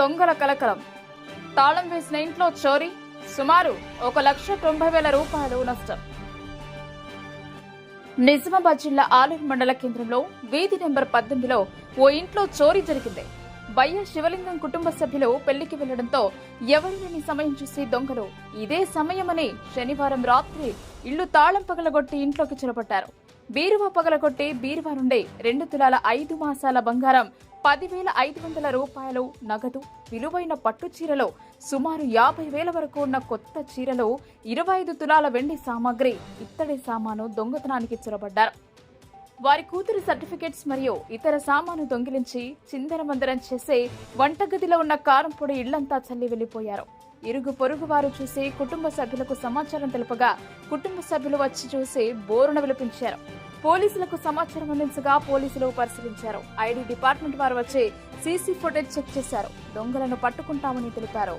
దొంగల కలకలం. తాళం వేసిన ఇంట్లో చోరీ, సుమారు 1,90,000 రూపాయలు నష్టం. నిజామాబాద్ జిల్లా ఆలూరు మండల కేంద్రంలో వీధి నెంబర్ 18లో ఓ ఇంట్లో చోరీ జరిగింది. బయ్య శివలింగం కుటుంబ సభ్యులు పెళ్లికి వెళ్లడంతో ఎవరు లేని సమయం చూసి దొంగలు ఇదే సమయమని శనివారం రాత్రి ఇళ్లు తాళం పగలగొట్టి ఇంట్లోకి చొరబడ్డారు. బీరువా పగలగొట్టి బీరువా నుండి 2 తులాల 5 మాసాల బంగారం, 10,500 రూపాయలు నగదు, విలువైన పట్టు చీరలో సుమారు 50,000 వరకు ఉన్న కొత్త చీరలు, 25 తులాల వెండి సామాగ్రి, ఇత్తడి సామాను దొంగతనానికి చొరబడ్డారు. వారి కూతురి సర్టిఫికెట్స్ మరియు ఇతర సామాను దొంగిలించి చిందరవందరం చేసే వంటగదిలో ఉన్న కారం పొడి ఇళ్లంతా చల్లి వెళ్లిపోయారు. ఇరుగు పొరుగు వారు చూసి కుటుంబ సభ్యులకు సమాచారం తెలుపగా కుటుంబ సభ్యులు వచ్చి చూసి బోరున విలపించారు. పోలీసులకు సమాచారం అందించగా పోలీసులు పరిశీలించారు. ఐడి డిపార్ట్మెంట్ వారు వచ్చి సీసీ ఫుటేజ్ చెక్ చేశారు. దొంగలను పట్టుకుంటామని తెలిపారు.